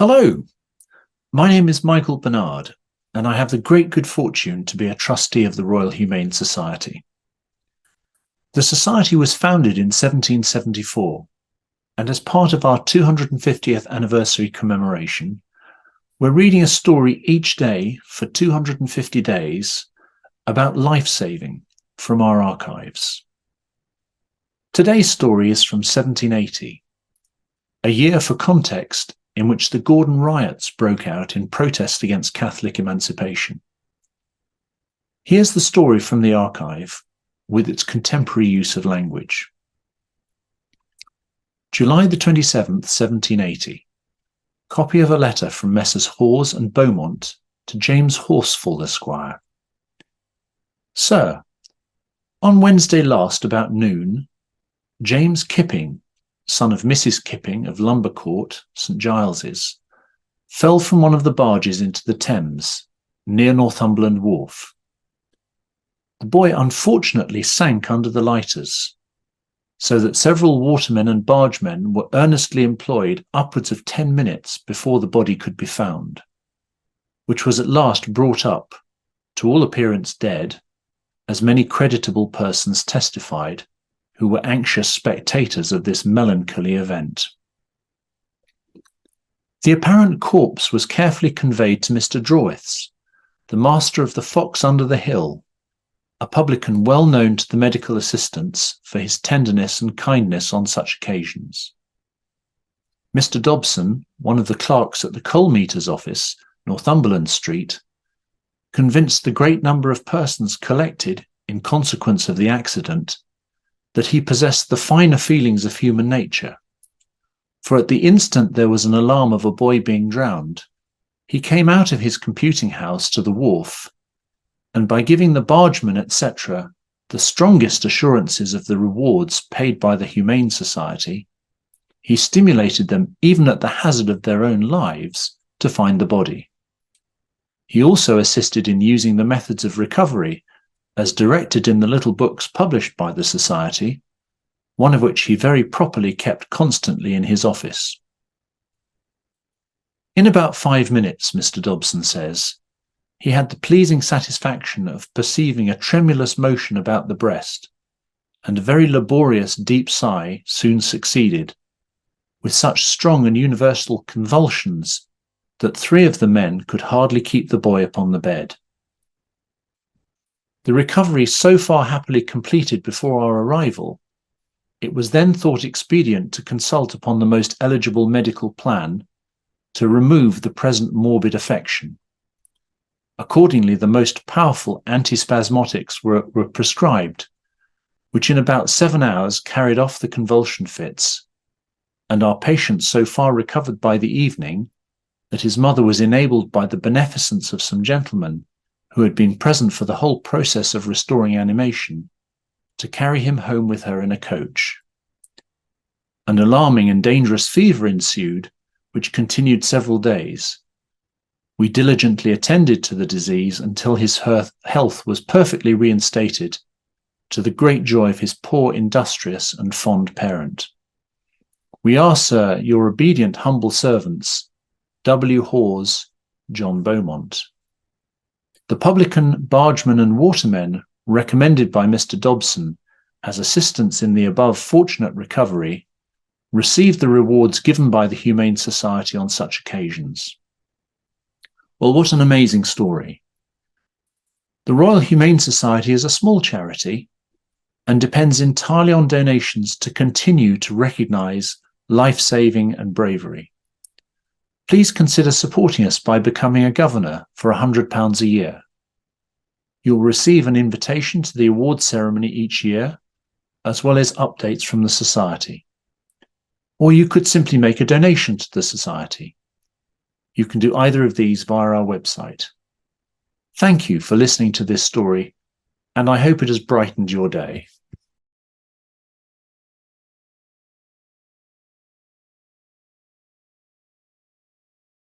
Hello, my name is Michael Bernard, and I have the great good fortune to be a trustee of the Royal Humane Society. The Society was founded in 1774, and as part of our 250th anniversary commemoration, we're reading a story each day for 250 days about life-saving from our archives. Today's story is from 1780, a year for context in which the Gordon riots broke out in protest against Catholic emancipation. Here's the story from the archive with its contemporary use of language. July the 27th, 1780. Copy of a letter from Messrs. Hawes and Beaumont to James Horsfall, Esquire. Sir, on Wednesday last about noon, James Kipping, son of Mrs. Kipping of Lumber Court, St. Giles's, fell from one of the barges into the Thames, near Northumberland Wharf. The boy unfortunately sank under the lighters, so that several watermen and bargemen were earnestly employed upwards of 10 minutes before the body could be found, which was at last brought up, to all appearance dead, as many creditable persons testified, who were anxious spectators of this melancholy event. The apparent corpse was carefully conveyed to Mr. Drawith's, the master of the Fox under the Hill, a publican well known to the medical assistants for his tenderness and kindness on such occasions. Mr. Dobson, one of the clerks at the coal-meters' office, Northumberland Street, convinced the great number of persons collected in consequence of the accident that he possessed the finer feelings of human nature, for at the instant there was an alarm of a boy being drowned, he came out of his computing house to the wharf, and by giving the bargemen, etc., the strongest assurances of the rewards paid by the Humane Society, he stimulated them, even at the hazard of their own lives, to find the body. He also assisted in using the methods of recovery as directed in the little books published by the Society, one of which he very properly kept constantly in his office. In about 5 minutes, Mr. Dobson says, he had the pleasing satisfaction of perceiving a tremulous motion about the breast, and a very laborious deep sigh soon succeeded, with such strong and universal convulsions that 3 of the men could hardly keep the boy upon the bed. The recovery so far happily completed before our arrival, it was then thought expedient to consult upon the most eligible medical plan to remove the present morbid affection. Accordingly, the most powerful antispasmodics were prescribed, which in about 7 hours carried off the convulsion fits, and our patient so far recovered by the evening that his mother was enabled by the beneficence of some gentlemen who had been present for the whole process of restoring animation, to carry him home with her in a coach. An alarming and dangerous fever ensued, which continued several days. We diligently attended to the disease until his health was perfectly reinstated, to the great joy of his poor, industrious, and fond parent. We are, sir, your obedient humble servants, W. Hawes, John Beaumont. The publican, bargemen, and watermen recommended by Mr. Dobson as assistants in the above fortunate recovery received the rewards given by the Humane Society on such occasions. Well, what an amazing story. The Royal Humane Society is a small charity and depends entirely on donations to continue to recognise life-saving and bravery. Please consider supporting us by becoming a governor for £100 a year. You'll receive an invitation to the awards ceremony each year, as well as updates from the Society. Or you could simply make a donation to the Society. You can do either of these via our website. Thank you for listening to this story, and I hope it has brightened your day.